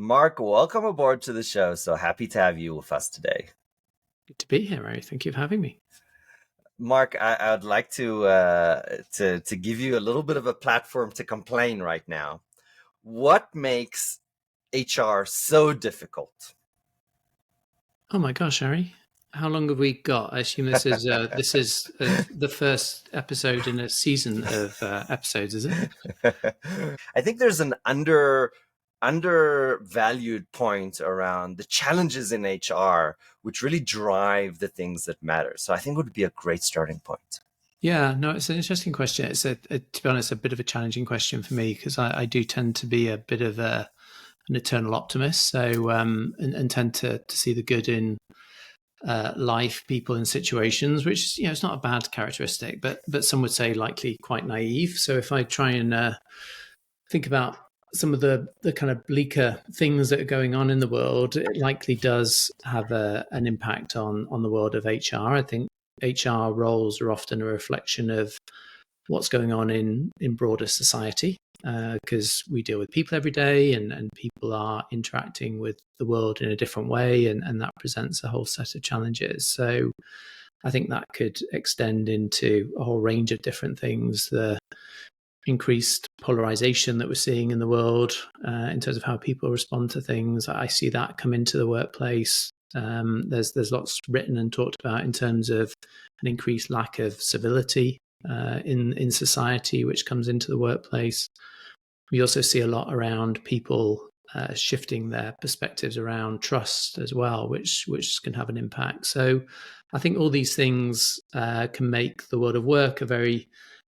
Mark, welcome aboard to the show. So happy to have you with us today. Good to be here, Ray. Thank you for having me. Mark, I would like to give you a little bit of a platform to complain right now. What makes HR so difficult? Oh my gosh, Harry. How long have we got? I assume this is the first episode in a season of episodes, is it? I think there's an undervalued point around the challenges in HR, which really drive the things that matter. So I think it would be a great starting point. Yeah, no, it's an interesting question. It's to be honest, a bit of a challenging question for me because I do tend to be a bit of an eternal optimist. So and tend to see the good in life, people, and situations, which it's not a bad characteristic, but some would say likely quite naive. So if I try and think about some of the kind of bleaker things that are going on in the world, it likely does have an impact on the world of HR. I think HR roles are often a reflection of what's going on in broader society because we deal with people every day and people are interacting with the world in a different way and that presents a whole set of challenges. So I think that could extend into a whole range of different things. The increased polarization that we're seeing in the world in terms of how people respond to things, I see that come into the workplace. There's lots written and talked about in terms of an increased lack of civility in society, which comes into the workplace. We also see a lot around people shifting their perspectives around trust as well, which can have an impact. So I think all these things can make the world of work a very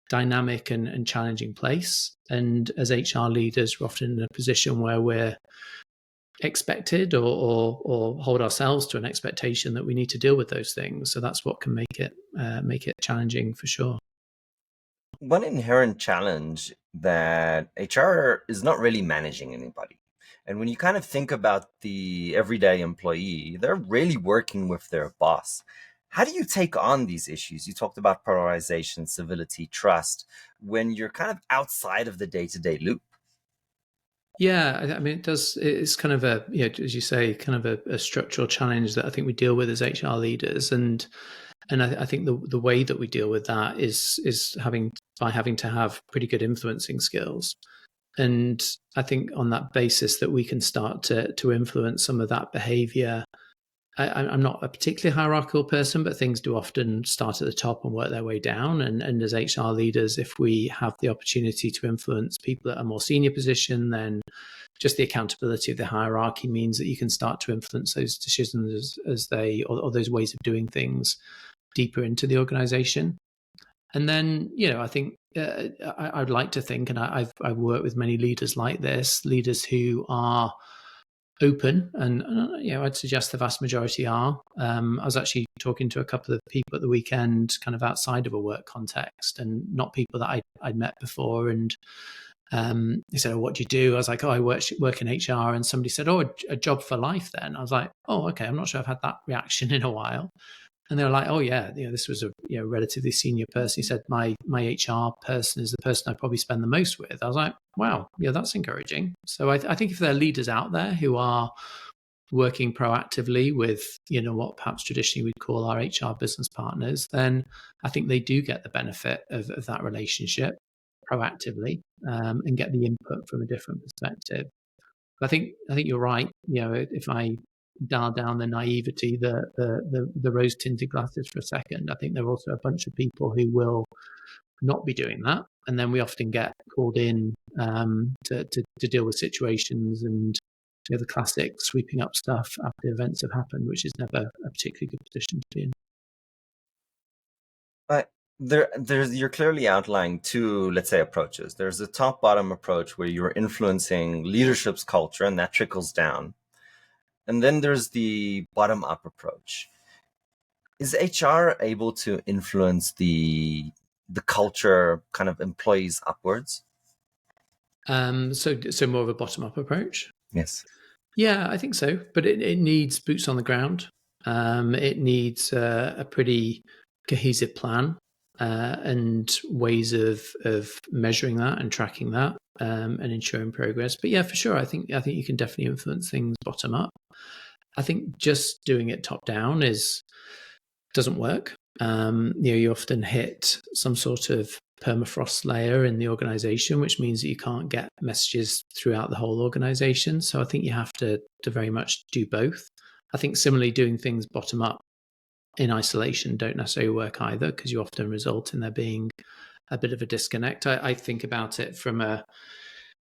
dynamic and challenging place. And as HR leaders, we're often in a position where we're expected or hold ourselves to an expectation that we need to deal with those things. So that's what can make it challenging for sure. One inherent challenge that HR is not really managing anybody. And when you kind of think about the everyday employee, they're really working with their boss. How do you take on these issues? You talked about polarization, civility, trust, when you're kind of outside of the day-to-day loop. Yeah, I mean, it's kind of as you say, kind of a structural challenge that I think we deal with as HR leaders, and I think the way that we deal with that is having to have pretty good influencing skills. And I think on that basis that we can start to influence some of that behavior. I'm not a particularly hierarchical person, but things do often start at the top and work their way down. And as HR leaders, if we have the opportunity to influence people at a more senior position, then just the accountability of the hierarchy means that you can start to influence those decisions or those ways of doing things deeper into the organization. And then, I think I'd like to think, and I've worked with many leaders like this, leaders who are open, and I'd suggest the vast majority are. I was actually talking to a couple of people at the weekend, kind of outside of a work context, and not people that I'd met before. And they said, "Oh, what do you do?" I was like, "Oh, I work in HR." And somebody said, "Oh, a job for life." Then I was like, "Oh, okay." I'm not sure I've had that reaction in a while. And they were like, "Oh yeah, this was a relatively senior person." He said, "My HR person is the person I probably spend the most with." I was like, "Wow, yeah, that's encouraging." So I think if there are leaders out there who are working proactively with what perhaps traditionally we'd call our HR business partners, then I think they do get the benefit of that relationship proactively and get the input from a different perspective. I think you're right. If I dial down the naivety, the rose tinted glasses for a second, I think there are also a bunch of people who will not be doing that, and then we often get called in to deal with situations and the classic sweeping up stuff after events have happened, which is never a particularly good position to be in. But you're clearly outlining two, let's say, approaches. There's a top-bottom approach where you're influencing leadership's culture, and that trickles down. And then there's the bottom-up approach. Is HR able to influence the culture, kind of employees upwards? So more of a bottom up approach. Yes. Yeah, I think so, but it needs boots on the ground. It needs a pretty cohesive plan. and ways of measuring that and tracking that, and ensuring progress. But yeah, for sure, I think you can definitely influence things bottom up. I think just doing it top down doesn't work. You often hit some sort of permafrost layer in the organization, which means that you can't get messages throughout the whole organization. So I think you have to very much do both. I think similarly, doing things bottom up in isolation don't necessarily work either, because you often result in there being a bit of a disconnect. I think about it from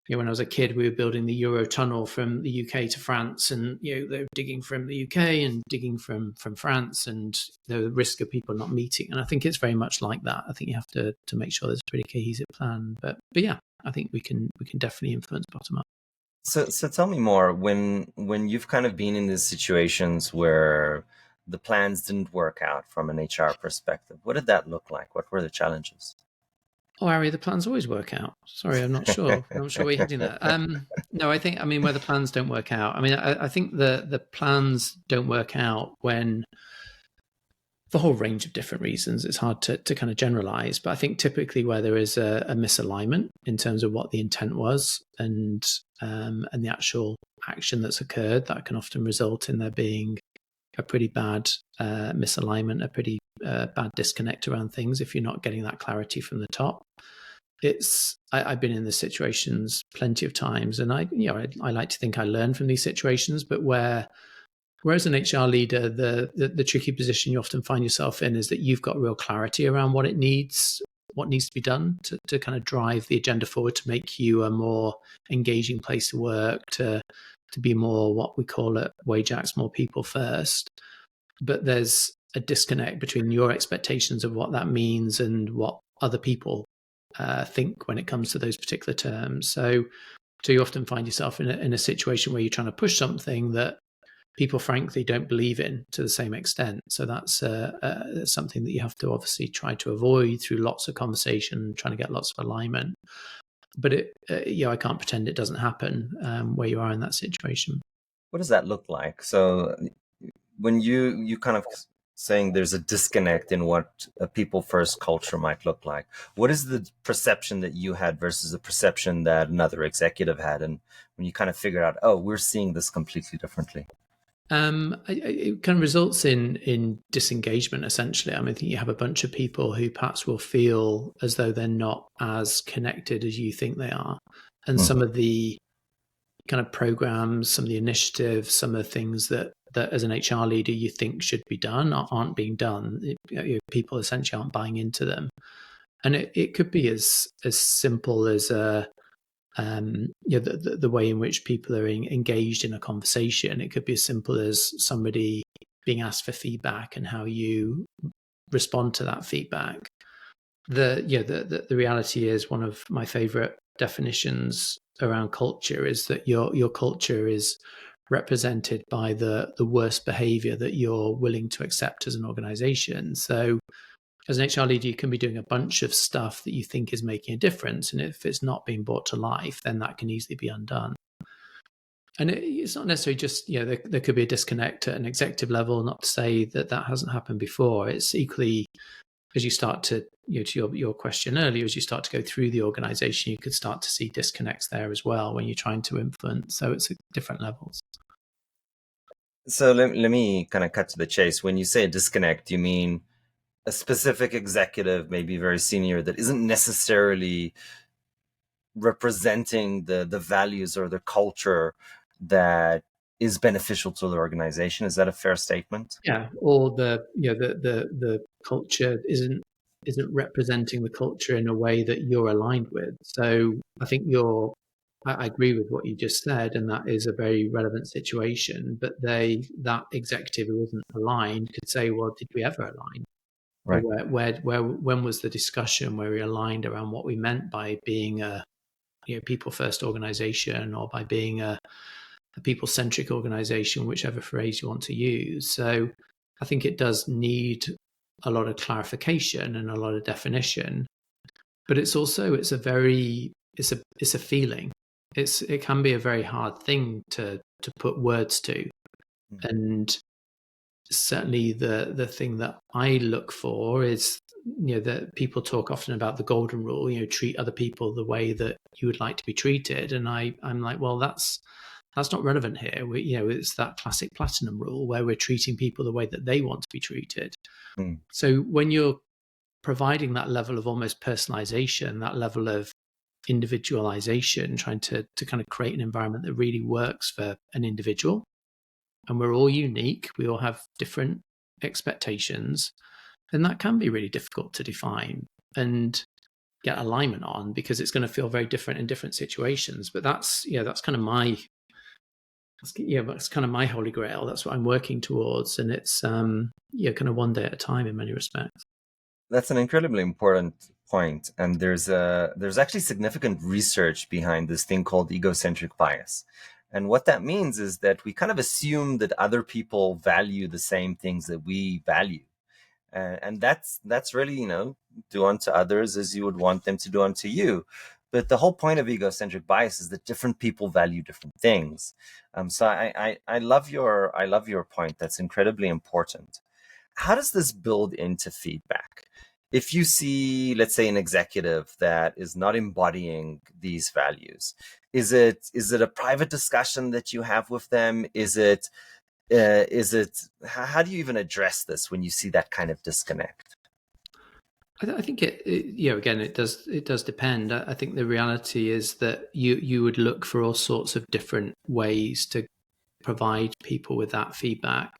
when I was a kid, we were building the Eurotunnel from the UK to France, and they were digging from the UK and digging from France, and the risk of people not meeting. And I think it's very much like that. I think you have to make sure there's a pretty cohesive plan. But yeah, I think we can definitely influence bottom up. So tell me more, when you've kind of been in these situations where the plans didn't work out from an HR perspective, what did that look like? What were the challenges? Oh, Harry, the plans always work out. Sorry, I'm not sure. I'm not sure where you're heading there. No, I mean, where the plans don't work out. I mean, I think the plans don't work out when, for a whole range of different reasons. It's hard to kind of generalize, but I think typically where there is a misalignment in terms of what the intent was, and the actual action that's occurred, that can often result in there being a pretty bad misalignment, a pretty bad disconnect around things if you're not getting that clarity from the top. I've been in the situations plenty of times, and I like to think I learn from these situations. But whereas an HR leader, the tricky position you often find yourself in is that you've got real clarity around what needs to be done to kind of drive the agenda forward, to make you a more engaging place to work, to be more, what we call it, wage acts, more people first. But there's a disconnect between your expectations of what that means and what other people think when it comes to those particular terms. So you often find yourself in a situation where you're trying to push something that people frankly don't believe in to the same extent. So that's something that you have to obviously try to avoid through lots of conversation, trying to get lots of alignment. But I can't pretend it doesn't happen where you are in that situation. What does that look like? So when you kind of saying there's a disconnect in what a people first culture might look like, what is the perception that you had versus the perception that another executive had? And when you kind of figure out, oh, we're seeing this completely differently. It kind of results in disengagement, essentially. I mean, I think you have a bunch of people who perhaps will feel as though they're not as connected as you think they are. And Mm. some of the kind of programs, some of the initiatives, some of the things that as an HR leader you think should be done aren't being done. People essentially aren't buying into them. And it could be as simple as the way in which people are engaged in a conversation. It could be as simple as somebody being asked for feedback and how you respond to that feedback. The reality is, one of my favorite definitions around culture is that your culture is represented by the worst behavior that you're willing to accept as an organization. So as an HR leader, you can be doing a bunch of stuff that you think is making a difference. And if it's not being brought to life, then that can easily be undone. And it's not necessarily just, there could be a disconnect at an executive level, not to say that hasn't happened before. It's equally, as you start to, to your question earlier, as you start to go through the organization, you could start to see disconnects there as well when you're trying to influence. So it's at different levels. So let me kind of cut to the chase. When you say a disconnect, you mean a specific executive, maybe very senior, that isn't necessarily representing the values or the culture that is beneficial to the organization. Is that a fair statement? Yeah, or the culture isn't representing the culture in a way that you're aligned with. So I think I agree with what you just said, and that is a very relevant situation. But that executive who isn't aligned could say, "Well, did we ever align? Or Right. when was the discussion where we aligned around what we meant by being a people first organization, or by being a people centric organization, whichever phrase you want to use?" So I think it does need a lot of clarification and a lot of definition, but it's a feeling. It can be a very hard thing to put words to. Mm. And certainly the thing that I look for is, that people talk often about the golden rule, treat other people the way that you would like to be treated. And I'm like, well, that's not relevant here. It's that classic platinum rule where we're treating people the way that they want to be treated. Mm. So when you're providing that level of almost personalization, that level of individualization, trying to kind of create an environment that really works for an individual, and we're all unique, we all have different expectations, then that can be really difficult to define and get alignment on, because it's going to feel very different in different situations. But that's kind of my holy grail. That's what I'm working towards, and it's kind of one day at a time in many respects. That's an incredibly important point, and there's actually significant research behind this thing called egocentric bias. And what that means is that we kind of assume that other people value the same things that we value. And that's really, do unto others as you would want them to do unto you. But the whole point of egocentric bias is that different people value different things. So I love your point. That's incredibly important. How does this build into feedback? If you see, let's say, an executive that is not embodying these values, is it a private discussion that you have with them? Is it how do you even address this when you see that kind of disconnect? I think again, it does depend. I think the reality is that you would look for all sorts of different ways to provide people with that feedback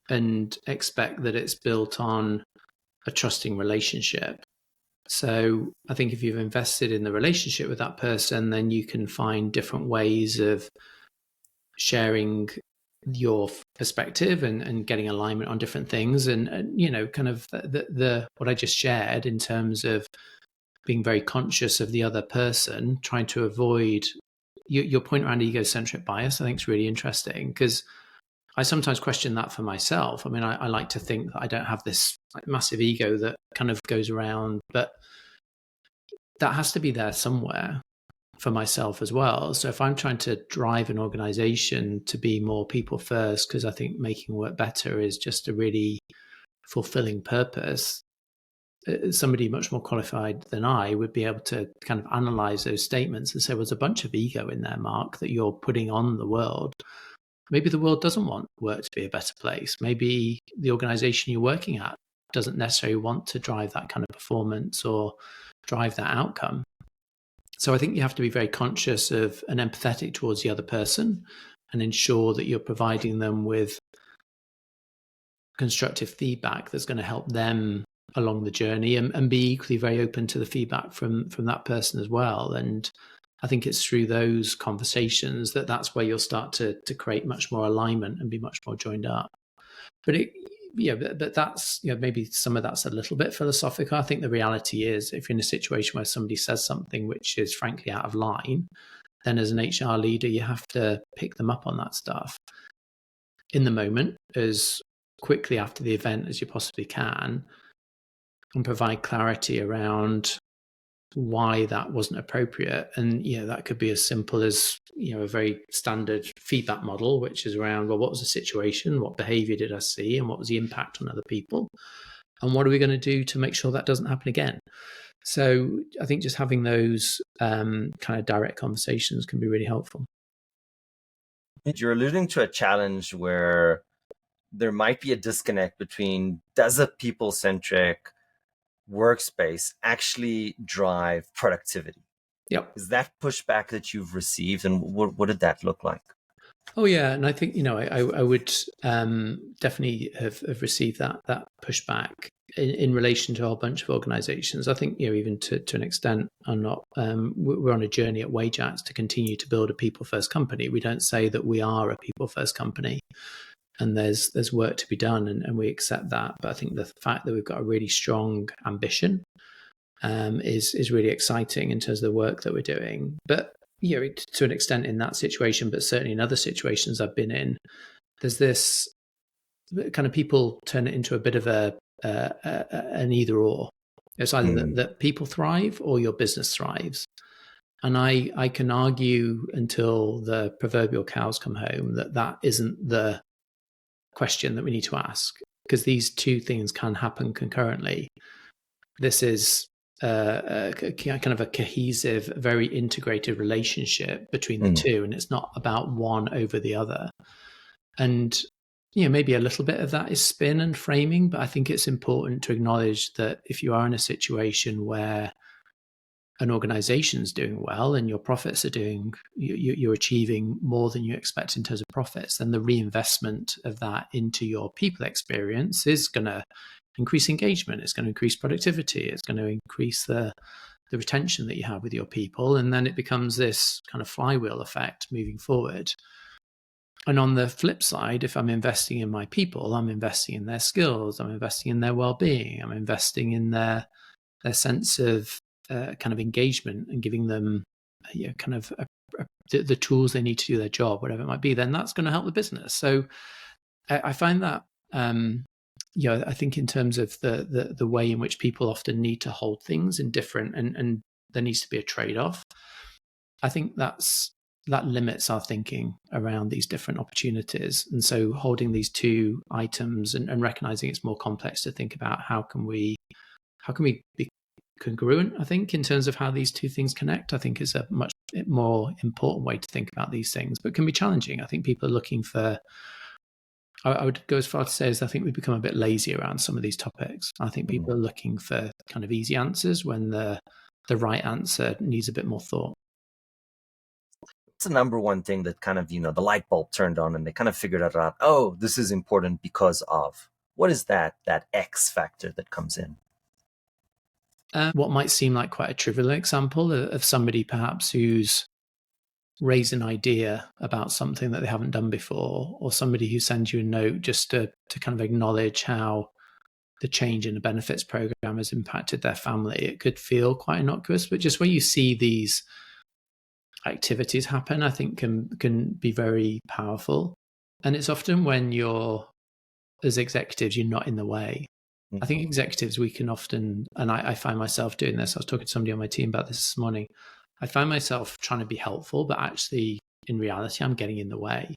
and expect that it's built on a trusting relationship. So I think if you've invested in the relationship with that person, then you can find different ways of sharing your perspective and getting alignment on different things. And kind of the what I just shared in terms of being very conscious of the other person, trying to avoid your point around egocentric bias, I think is really interesting, because I sometimes question that for myself. I mean, I like to think that I don't have this like massive ego that kind of goes around, but that has to be there somewhere for myself as well. So if I'm trying to drive an organization to be more people first, because I think making work better is just a really fulfilling purpose, somebody much more qualified than I would be able to kind of analyze those statements and say, well, there's a bunch of ego in there, Mark, that you're putting on the world. Maybe the world doesn't want work to be a better place. Maybe the organization you're working at doesn't necessarily want to drive that kind of performance or drive that outcome. So I think you have to be very conscious of and empathetic towards the other person and ensure that you're providing them with constructive feedback that's going to help them along the journey, and be equally very open to the feedback from that person as well. And I think it's through those conversations that's where you'll start to create much more alignment and be much more joined up. But that's, maybe some of that's a little bit philosophical. I think the reality is, if you're in a situation where somebody says something which is frankly out of line, then as an HR leader, you have to pick them up on that stuff in the moment, as quickly after the event as you possibly can, and provide clarity around why that wasn't appropriate. And that could be as simple as a very standard feedback model, which is around, well, what was the situation, what behavior did I see, and what was the impact on other people, and what are we going to do to make sure that doesn't happen again. So I think just having those kind of direct conversations can be really helpful. You're alluding to a challenge where there might be a disconnect between, does a people centric workspace actually drive productivity? Yep. Is that pushback that you've received, and what did that look like? Oh yeah, and I think I would definitely have received that pushback in relation to a whole bunch of organisations. I think even to an extent, we're on a journey at WageAct to continue to build a people first company. We don't say that we are a people first company, and there's work to be done, and we accept that. But I think the fact that we've got a really strong ambition is really exciting in terms of the work that we're doing. But to an extent in that situation, but certainly in other situations I've been in, there's this kind of, people turn it into a bit of an either or. It's either that people thrive or your business thrives. And I can argue until the proverbial cows come home that isn't the question that we need to ask, because these two things can happen concurrently. This is kind of a cohesive, very integrated relationship between the Mm. two, and it's not about one over the other. And maybe a little bit of that is spin and framing, but I think it's important to acknowledge that if you are in a situation where an organization's doing well and your profits are you're achieving more than you expect in terms of profits, then the reinvestment of that into your people experience is going to increase engagement, it's going to increase productivity, it's going to increase the retention that you have with your people, and then it becomes this kind of flywheel effect moving forward. And on the flip side, if I'm investing in my people, I'm investing in their skills, I'm investing in their well-being, I'm investing in their sense of kind of engagement and giving them kind of the tools they need to do their job, whatever it might be, then that's going to help the business. So I find that I think in terms of the way in which people often need to hold things in different, and there needs to be a trade-off. I think that limits our thinking around these different opportunities. And so holding these two items and recognizing it's more complex to think about how can we be congruent, I think, in terms of how these two things connect, I think is a much more important way to think about these things, but can be challenging. I think people are looking for, I would go as far to say as I think we've become a bit lazy around some of these topics. I think people are looking for kind of easy answers when the right answer needs a bit more thought. It's the number one thing that kind of, the light bulb turned on and they kind of figured it out. Oh, this is important because of. What is that X factor that comes in? What might seem like quite a trivial example of somebody perhaps who's raised an idea about something that they haven't done before, or somebody who sends you a note just to kind of acknowledge how the change in the benefits program has impacted their family. It could feel quite innocuous, but just where you see these activities happen, I think can be very powerful. And it's often when you're, as executives, you're not in the way. I think executives, we can often, and I find myself doing this. I was talking to somebody on my team about this morning. I find myself trying to be helpful, but actually, in reality, I'm getting in the way.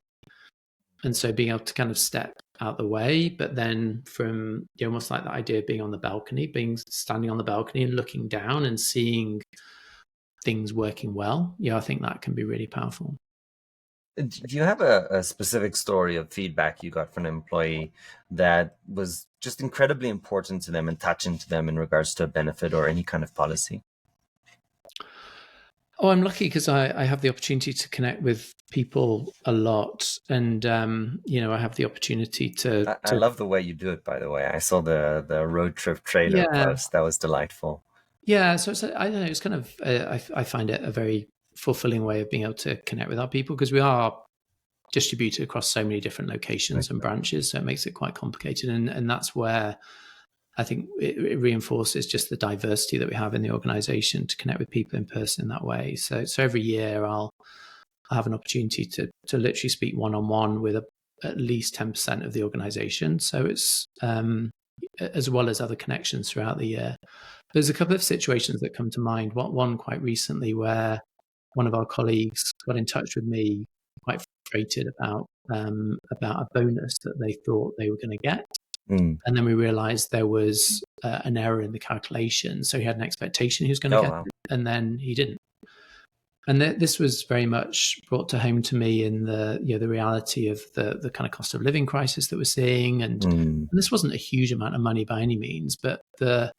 And so being able to kind of step out the way, but then from almost like the idea of being on the balcony, standing on the balcony and looking down and seeing things working well. Yeah, I think that can be really powerful. Do you have a specific story of feedback you got from an employee that was just incredibly important to them and touching to them in regards to a benefit or any kind of policy? Oh, I'm lucky because I have the opportunity to connect with people a lot, and I have the opportunity I love the way you do it, by the way. I saw the road trip trailer yeah, post. That was delightful. yeah. So I don't know. It's kind of I find it a very fulfilling way of being able to connect with our people, because we are distributed across so many different locations and branches, so it makes it quite complicated, and that's where I think it reinforces just the diversity that we have in the organization to connect with people in person in that way. So every year I'll have an opportunity to literally speak one-on-one with at least 10% of the organization. So it's as well as other connections throughout the year. There's a couple of situations that come to mind. One quite recently where one of our colleagues got in touch with me quite frustrated about a bonus that they thought they were going to get. And then we realized there was an error in the calculation. So he had an expectation he was going to get it, and then he didn't. And this was very much brought to home to me in the reality of the kind of cost of living crisis that we're seeing. And this wasn't a huge amount of money by any means, but the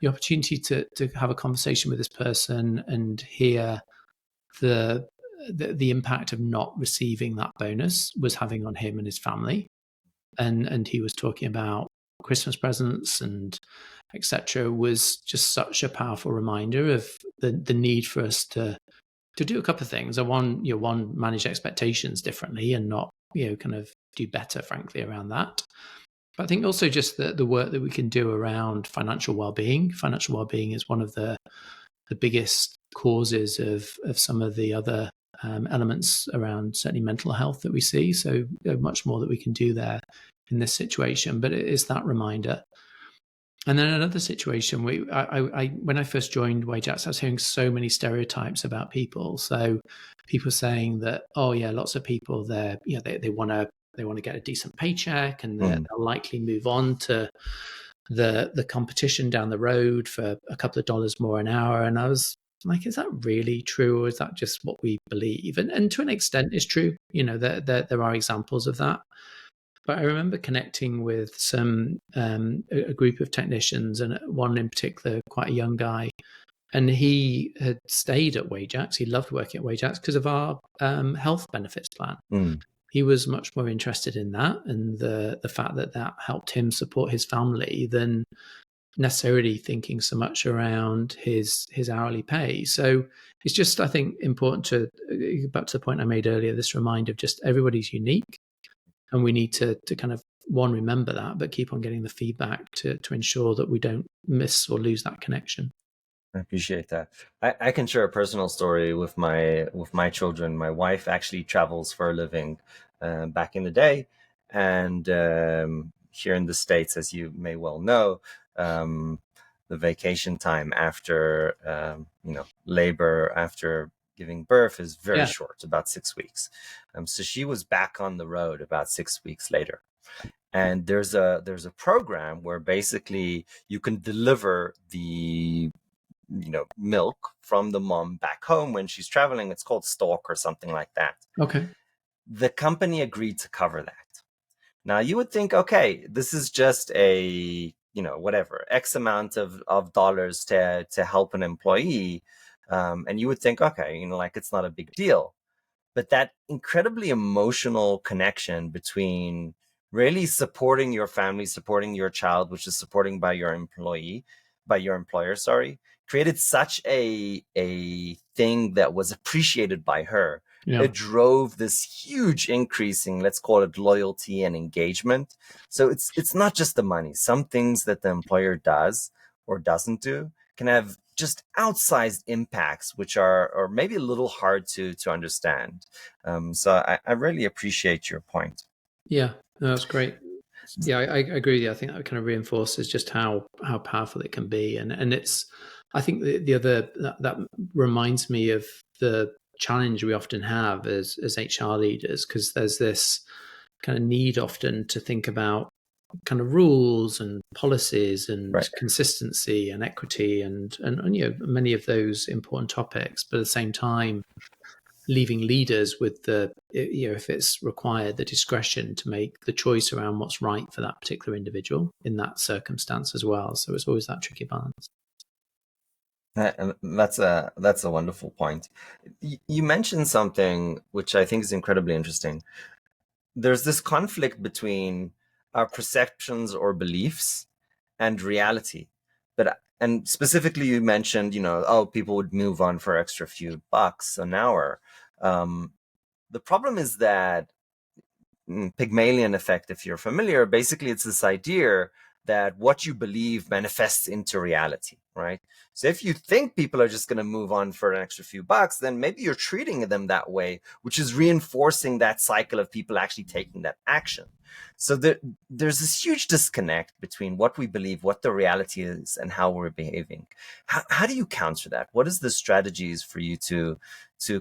opportunity to have a conversation with this person and hear the impact of not receiving that bonus was having on him and his family. And he was talking about Christmas presents and etc. was just such a powerful reminder of the need for us to do a couple of things. One, manage expectations differently and not, kind of do better, frankly, around that. But I think also just the work that we can do around financial well-being. Financial well-being is one of the biggest causes of some of the other elements around certainly mental health that we see. So much more that we can do there in this situation, but it is that reminder. And then another situation, when I first joined WageAct, I was hearing so many stereotypes about people. So people saying that, oh yeah, lots of people they want to want to get a decent paycheck, and Mm. they'll likely move on to the competition down the road for a couple of dollars more an hour. And I was like, is that really true, or is that just what we believe? And to an extent, it's true. There are examples of that. But I remember connecting with a group of technicians, and one in particular, quite a young guy, and he had stayed at Wajax. He loved working at Wajax because of our health benefits plan. Mm. He was much more interested in that and the fact that helped him support his family than necessarily thinking so much around his hourly pay. So it's just, I think, important to, back to the point I made earlier, this reminder of just everybody's unique, and we need to kind of, one, remember that, but keep on getting the feedback to ensure that we don't miss or lose that connection. I appreciate that. I can share a personal story with my children. My wife actually travels for a living back in the day, and here in the States, as you may well know, um, the vacation time after labor, after giving birth, is very Yeah. short, about 6 weeks. So she was back on the road about 6 weeks later. And there's a program where basically you can deliver the milk from the mom back home when she's traveling. It's called Stalk or something like that. Okay. The company agreed to cover that. Now you would think, okay, this is just a whatever X amount of dollars to help an employee, and you would think, okay, like it's not a big deal. But that incredibly emotional connection between really supporting your family, supporting your child, which is supporting by your employer, sorry, created such a thing that was appreciated by her. Yeah. It drove this huge increasing, let's call it, loyalty and engagement. So it's not just the money. Some things that the employer does or doesn't do can have just outsized impacts, which are maybe a little hard to understand. So I really appreciate your point. Yeah, no, that's great. Yeah, I agree with you. I think that kind of reinforces just how powerful it can be, and it's. I think the other that reminds me of the challenge we often have as HR leaders, because there's this kind of need often to think about kind of rules and policies and Right. consistency and equity and many of those important topics, but at the same time leaving leaders with the, if it's required, the discretion to make the choice around what's right for that particular individual in that circumstance as well. So it's always that tricky balance. And that's a wonderful point. You mentioned something which I think is incredibly interesting. There's this conflict between our perceptions or beliefs and reality. And specifically, you mentioned, oh, people would move on for extra few bucks an hour. The problem is that Pygmalion effect, if you're familiar, basically it's this idea that what you believe manifests into reality, right? So if you think people are just going to move on for an extra few bucks, then maybe you're treating them that way, which is reinforcing that cycle of people actually taking that action. So there's this huge disconnect between what we believe, what the reality is, and how we're behaving. How do you counter that? What is the strategies for you to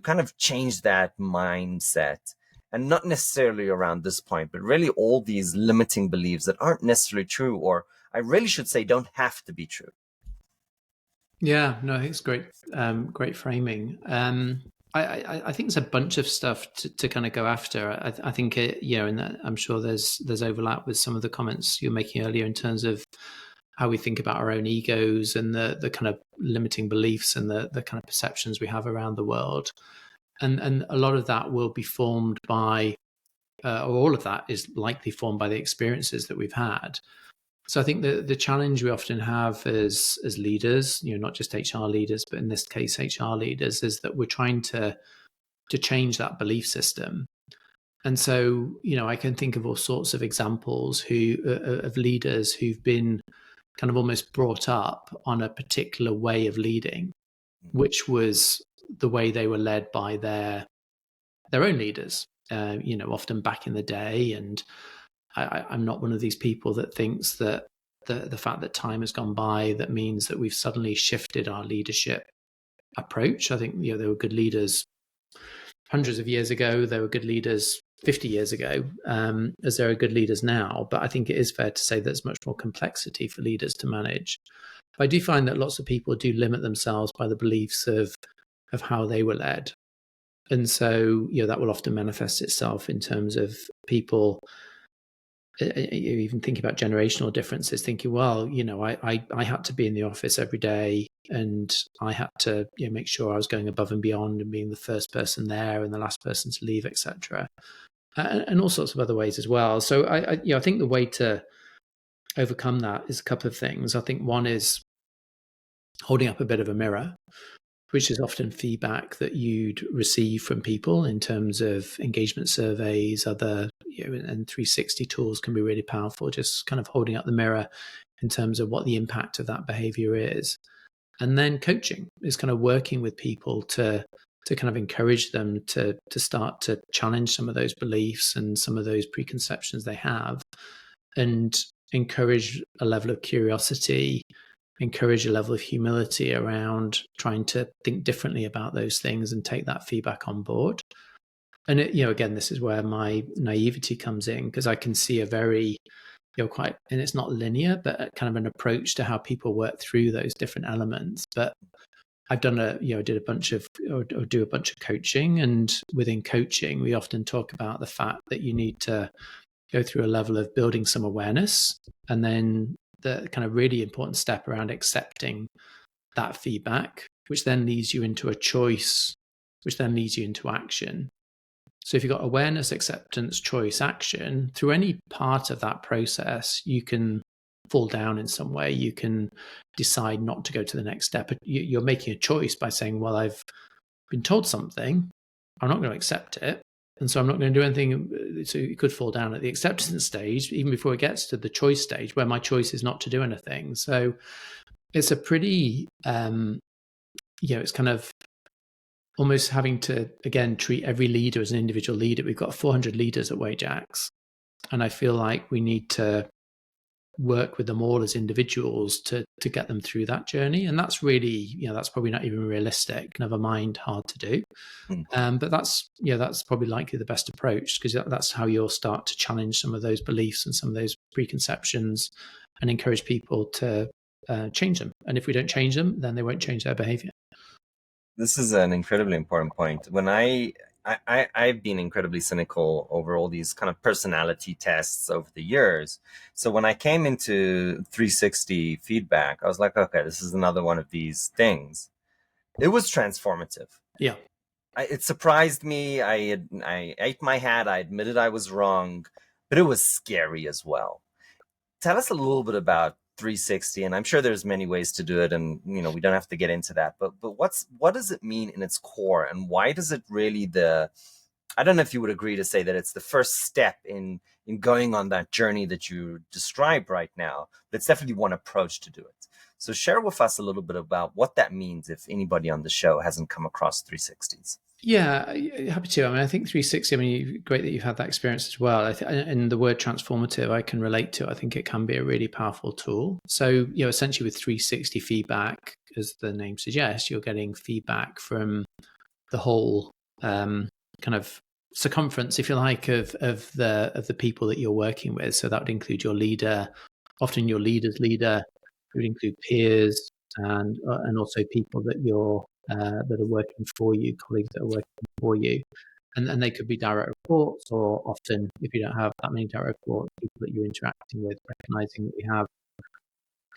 kind of change that mindset? And not necessarily around this point, but really all these limiting beliefs that aren't necessarily true, or I really should say don't have to be true. Yeah, no, I think it's great, great framing. I think there's a bunch of stuff to kind of go after. I think and I'm sure there's overlap with some of the comments you're making earlier in terms of how we think about our own egos and the kind of limiting beliefs and the kind of perceptions we have around the world. And a lot of that will be formed by, or all of that is likely formed by the experiences that we've had. So I think the challenge we often have as leaders, not just HR leaders, but in this case HR leaders, is that we're trying to change that belief system. And so, I can think of all sorts of examples of leaders who've been kind of almost brought up on a particular way of leading, which was the way they were led by their own leaders, often back in the day. And I'm not one of these people that thinks that the fact that time has gone by, that means that we've suddenly shifted our leadership approach. I think, there were good leaders hundreds of years ago. There were good leaders 50 years ago, as there are good leaders now. But I think it is fair to say there's much more complexity for leaders to manage. But I do find that lots of people do limit themselves by the beliefs of how they were led. And so, that will often manifest itself in terms of people even thinking about generational differences, thinking, well, I had to be in the office every day, and I had to make sure I was going above and beyond and being the first person there and the last person to leave, etc. And all sorts of other ways as well. So I think the way to overcome that is a couple of things. I think one is holding up a bit of a mirror, which is often feedback that you'd receive from people in terms of engagement surveys, other, and 360 tools can be really powerful, just kind of holding up the mirror in terms of what the impact of that behavior is. And then coaching is kind of working with people to kind of encourage them to start to challenge some of those beliefs and some of those preconceptions they have, and encourage a level of curiosity, encourage a level of humility around trying to think differently about those things and take that feedback on board. And again, this is where my naivety comes in, because I can see a very quite, and it's not linear, but kind of an approach to how people work through those different elements. But I've done do a bunch of coaching, and within coaching, we often talk about the fact that you need to go through a level of building some awareness, and then the kind of really important step around accepting that feedback, which then leads you into a choice, which then leads you into action. So if you've got awareness, acceptance, choice, action, through any part of that process, you can fall down in some way. You can decide not to go to the next step. You're making a choice by saying, well, I've been told something, I'm not going to accept it, and so I'm not going to do anything. So it could fall down at the acceptance stage, even before it gets to the choice stage, where my choice is not to do anything. So it's a pretty, it's kind of almost having to, again, treat every leader as an individual leader. We've got 400 leaders at Wajax, and I feel like we need to work with them all as individuals to get them through that journey. And that's really, that's probably not even realistic, never mind hard to do. But that's probably likely the best approach, because that's how you'll start to challenge some of those beliefs and some of those preconceptions and encourage people to change them. And if we don't change them, then they won't change their behavior. This is an incredibly important point. When I've been incredibly cynical over all these kind of personality tests over the years. So when I came into 360 feedback, I was like, okay, this is another one of these things. It was transformative. Yeah. It surprised me. I ate my hat. I admitted I was wrong, but it was scary as well. Tell us a little bit about 360, and I'm sure there's many ways to do it, and we don't have to get into that. But what does it mean in its core, and why does it really I don't know if you would agree to say that it's the first step in going on that journey that you described right now, but it's definitely one approach to do it. So share with us a little bit about what that means if anybody on the show hasn't come across 360s. Yeah, happy to. I mean, I think 360, I mean, great that you've had that experience as well. And the word transformative, I can relate to. I think it can be a really powerful tool. So, essentially with 360 feedback, as the name suggests, you're getting feedback from the whole kind of circumference, if you like, of the people that you're working with. So that would include your leader, often your leader's leader. It would include peers, and also people that that are working for you, colleagues that are working for you, and they could be direct reports, or often, if you don't have that many direct reports, people that you're interacting with, recognizing that we have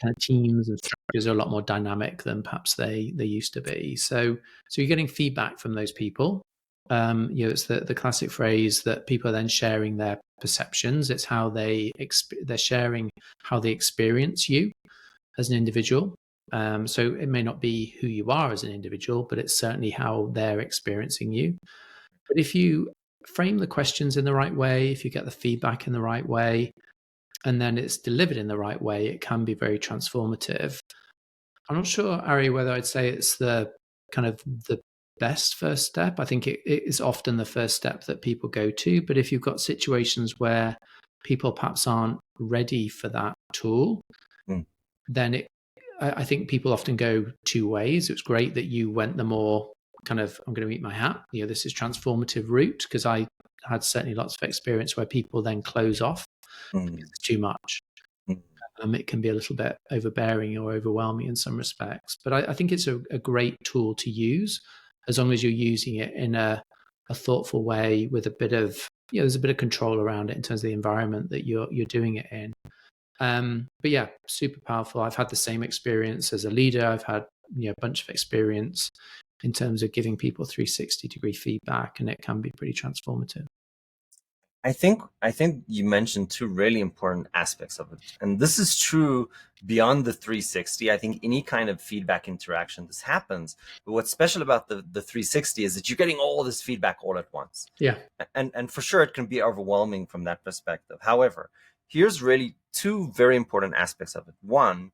kind of teams and structures are a lot more dynamic than perhaps they used to be. So you're getting feedback from those people. It's the classic phrase that people are then sharing their perceptions. It's how they're sharing how they experience you as an individual. So it may not be who you are as an individual, but it's certainly how they're experiencing you. But if you frame the questions in the right way, if you get the feedback in the right way, and then it's delivered in the right way, it can be very transformative. I'm not sure, Ari, whether I'd say it's the kind of the best first step. I think it is often the first step that people go to. But if you've got situations where people perhaps aren't ready for that tool, then I think people often go two ways. It's great that you went the more kind of, I'm going to eat my hat. This is transformative route, because I had certainly lots of experience where people then close off because Mm, it's too much. mm. It can be a little bit overbearing or overwhelming in some respects. But I think it's a great tool to use as long as you're using it in a thoughtful way with a bit of, there's a bit of control around it in terms of the environment that you're doing it in. But yeah, super powerful. I've had the same experience as a leader. I've had a bunch of experience in terms of giving people 360-degree feedback, and it can be pretty transformative. I think you mentioned two really important aspects of it. And this is true beyond the 360. I think any kind of feedback interaction, this happens. But what's special about the 360 is that you're getting all this feedback all at once. Yeah, And for sure it can be overwhelming from that perspective. However, here's really two very important aspects of it. One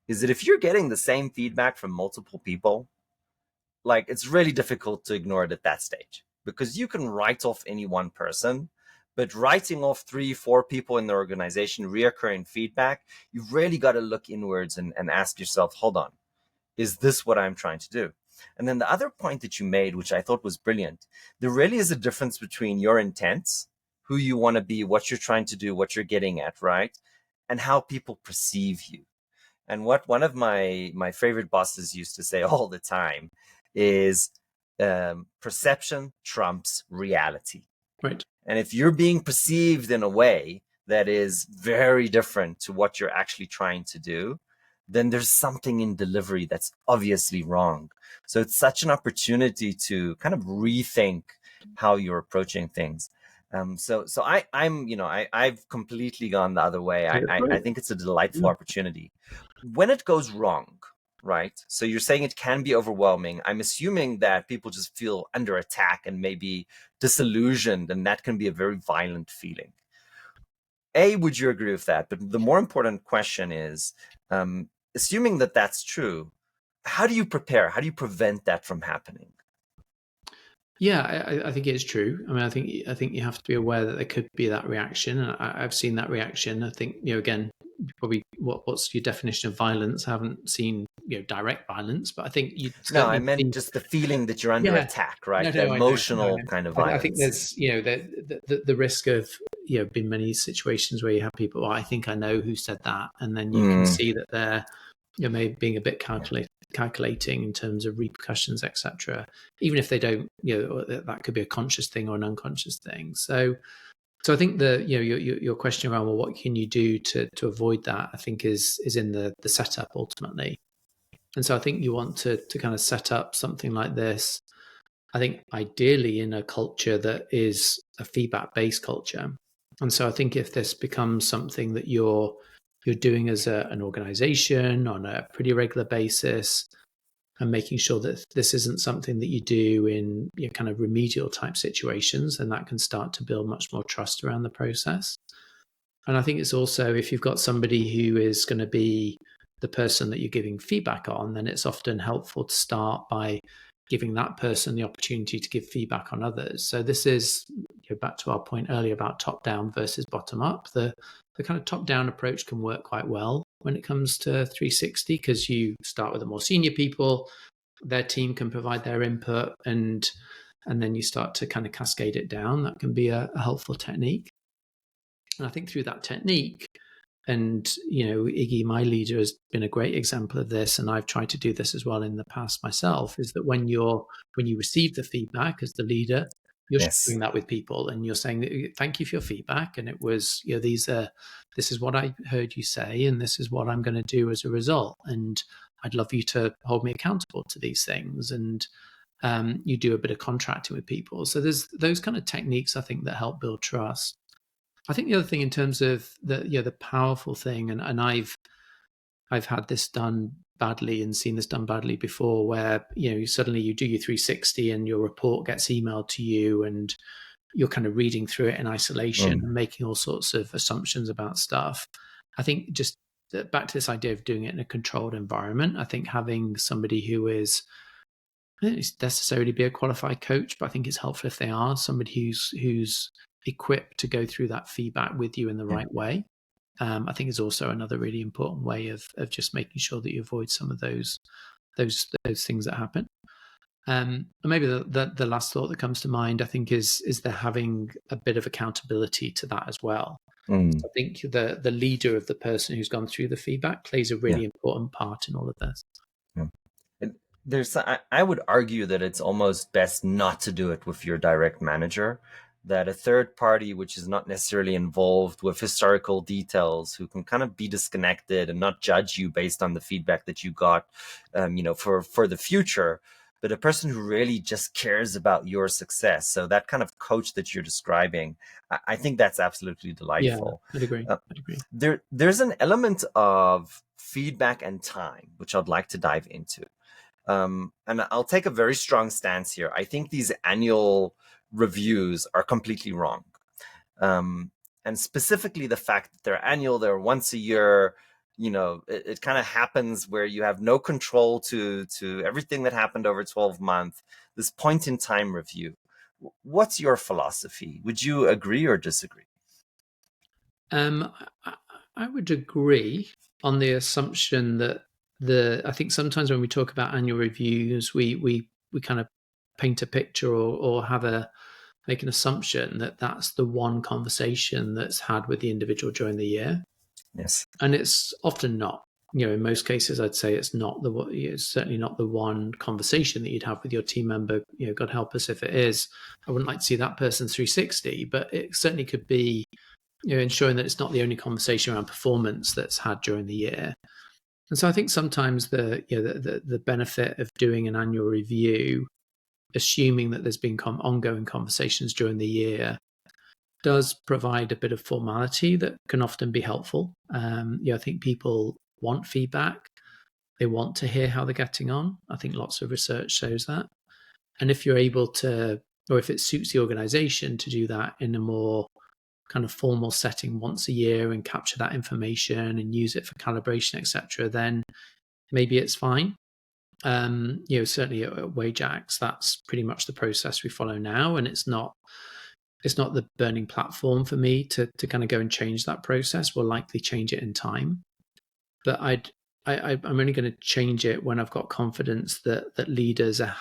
is that if you're getting the same feedback from multiple people, like it's really difficult to ignore it at that stage because you can write off any one person, but writing off three, four people in the organization, reoccurring feedback, you've really got to look inwards and ask yourself, hold on, is this what I'm trying to do? And then the other point that you made, which I thought was brilliant, there really is a difference between your intents, who you want to be, what you're trying to do, what you're getting at, right? And how people perceive you. And what one of my favorite bosses used to say all the time is perception trumps reality. right. And if you're being perceived in a way that is very different to what you're actually trying to do, then there's something in delivery that's obviously wrong. So it's such an opportunity to kind of rethink how you're approaching things. I've completely gone the other way. Yeah, I great. think it's a delightful Yeah. opportunity. When it goes wrong, right? So you're saying it can be overwhelming. I'm assuming that people just feel under attack and maybe disillusioned, and that can be a very violent feeling. A, would you agree with that? But the more important question is, assuming that that's true, how do you prepare? How do you prevent that from happening? Yeah, I think it's true. I mean, I think you have to be aware that there could be that reaction. And I've seen that reaction. I think again, probably what's your definition of violence? I haven't seen direct violence, but I think you No, I certainly meant see. just the feeling that you're under Yeah, attack, no, right? The no, I know, no, I emotional know. kind of I think violence. there's the risk of been many situations where you have people. Well, I think I know who said that, and then you can Mm, see that they're maybe being a bit calculating in terms of repercussions, etc. Even if they don't, that could be a conscious thing or an unconscious thing. So I think your question around, well, what can you do to avoid that? I think is in the setup ultimately. And so I think you want to kind of set up something like this. I think ideally in a culture that is a feedback based culture. And so I think if this becomes something that you're doing as an organization on a pretty regular basis, and making sure that this isn't something that you do in kind of remedial type situations, then that can start to build much more trust around the process. And I think it's also, if you've got somebody who is going to be the person that you're giving feedback on, then it's often helpful to start by giving that person the opportunity to give feedback on others. So this is back to our point earlier about top down versus bottom up. The kind of top down approach can work quite well when it comes to 360 because you start with the more senior people, their team can provide their input, and then you start to kind of cascade it down. That can be a helpful technique. And I think through that technique, and Iggy, my leader, has been a great example of this, and I've tried to do this as well in the past myself, is that when you receive the feedback as the leader, you're yes. sharing that with people and you're saying, thank you for your feedback, and it was this is what I heard you say, and this is what I'm going to do as a result, and I'd love you to hold me accountable to these things. And you do a bit of contracting with people, so there's those kind of techniques I think that help build trust. I think the other thing in terms of the powerful thing, and I've had this done badly and seen this done badly before, where suddenly you do your 360 and your report gets emailed to you, and you're kind of reading through it in isolation Mm, and making all sorts of assumptions about stuff. I think just back to this idea of doing it in a controlled environment. I think having somebody who is, I don't necessarily be a qualified coach, but I think it's helpful if they are somebody who's equipped to go through that feedback with you in the yeah. right way. I think is also another really important way of just making sure that you avoid some of those things that happen. And maybe the last thought that comes to mind, I think, is there having a bit of accountability to that as well. Mm, So I think the leader of the person who's gone through the feedback plays a yeah. really important part in all of this. Yeah. And I would argue that it's almost best not to do it with your direct manager, that a third party, which is not necessarily involved with historical details, who can kind of be disconnected and not judge you based on the feedback that you got, for the future, but a person who really just cares about your success. So that kind of coach that you're describing, I think that's absolutely Yeah, delightful. I'd agree. Uh, I'd agree. there's an element of feedback and time, which I'd like to dive into. And I'll take a very strong stance here. I think these annual reviews are completely wrong. Um, and specifically the fact that they're annual, they're once a year, it kind of happens where you have no control to everything that happened over 12 months, this point in time review. What's your philosophy? Would you agree or disagree? Um, I, I would agree on the assumption that I think sometimes when we talk about annual reviews, we kind of paint a picture or have a make an assumption that that's the one conversation that's had with the individual during the year, Yes. and it's often not. In most cases, I'd say it's not it's certainly not the one conversation that you'd have with your team member. God help us if it is. I wouldn't like to see that person 360, but it certainly could be, ensuring that it's not the only conversation around performance that's had during the year. And so I think sometimes the benefit of doing an annual review, assuming that there's been ongoing conversations during the year, does provide a bit of formality that can often be helpful. I think people want feedback. They want to hear how they're getting on. I think lots of research shows that. And if you're able to, or if it suits the organization to do that in a more kind of formal setting once a year and capture that information and use it for calibration, etc., then maybe it's fine. Certainly at Wajax, that's pretty much the process we follow now, and it's not the burning platform for me to kind of go and change that process. We'll likely change it in time, but I'm only going to change it when I've got confidence that leaders are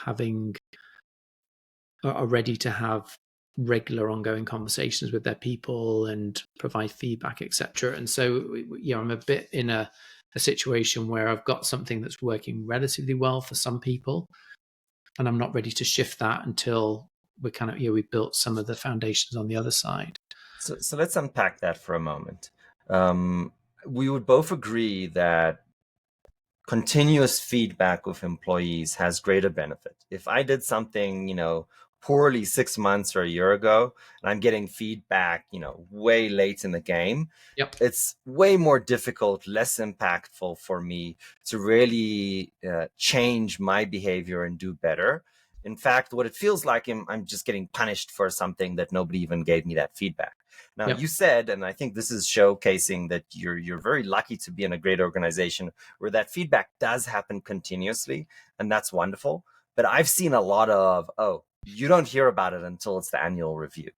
ready to have regular ongoing conversations with their people and provide feedback, etc. And so, I'm a bit in a situation where I've got something that's working relatively well for some people, and I'm not ready to shift that until we kind of, we built some of the foundations on the other side. So let's unpack that for a moment. Um, we would both agree that continuous feedback with employees has greater benefit. If I did something, poorly 6 months or a year ago, and I'm getting feedback, way late in the game, Yep. it's way more difficult, less impactful for me to really change my behavior and do better. In fact, what it feels like, I'm just getting punished for something that nobody even gave me that feedback. Now, Yep. you said, and I think this is showcasing that you're very lucky to be in a great organization where that feedback does happen continuously, and that's wonderful. But I've seen a lot of, oh, you don't hear about it until it's the annual review.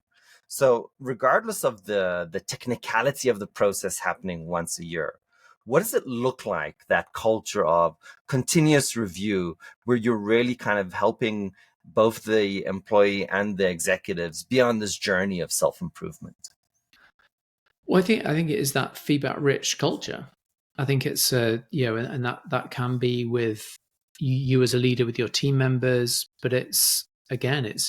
So regardless of the technicality of the process happening once a year, what does it look like, that culture of continuous review, where you're really kind of helping both the employee and the executives be on this journey of self-improvement? Well, I think it is that feedback rich culture. I think it's and that can be with you as a leader with your team members, but it's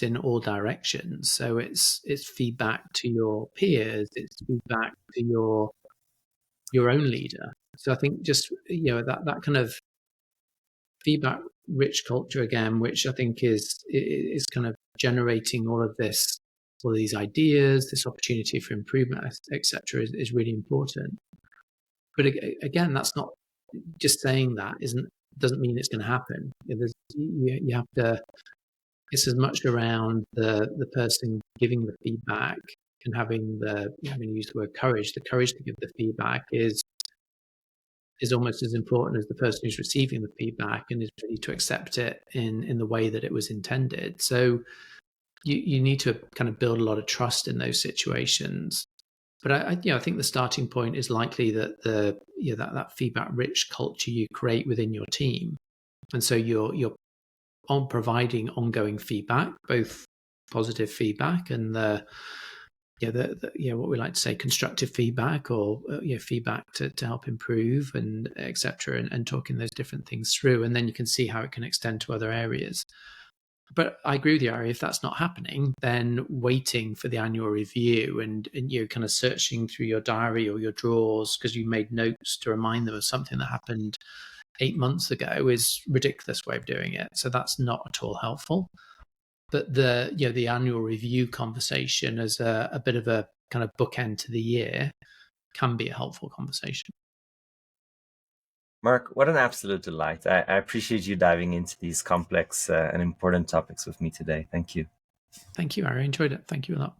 in all directions. So it's feedback to your peers, it's feedback to your own leader. So I think just that kind of feedback rich culture again, which I think is kind of generating all of these ideas, this opportunity for improvement, etc., is really important. But again, that's not just saying that isn't doesn't mean it's going to happen. You have to. It's as much around the person giving the feedback and having I'm going to use the word courage. The courage to give the feedback is almost as important as the person who's receiving the feedback and is ready to accept it in the way that it was intended. So you need to kind of build a lot of trust in those situations. But I think the starting point is likely that that feedback rich culture you create within your team, and so you're on providing ongoing feedback, both positive feedback and what we like to say constructive feedback, or feedback to help improve, and etc., and talking those different things through, and then you can see how it can extend to other areas. But I agree with you, Ari. If that's not happening, then waiting for the annual review and you're kind of searching through your diary or your drawers because you made notes to remind them of something that happened 8 months ago is a ridiculous way of doing it. So that's not at all helpful. But the annual review conversation as a bit of a kind of bookend to the year can be a helpful conversation. Mark, what an absolute delight. I appreciate you diving into these complex and important topics with me today. Thank you. Thank you, Ari. I enjoyed it. Thank you a lot.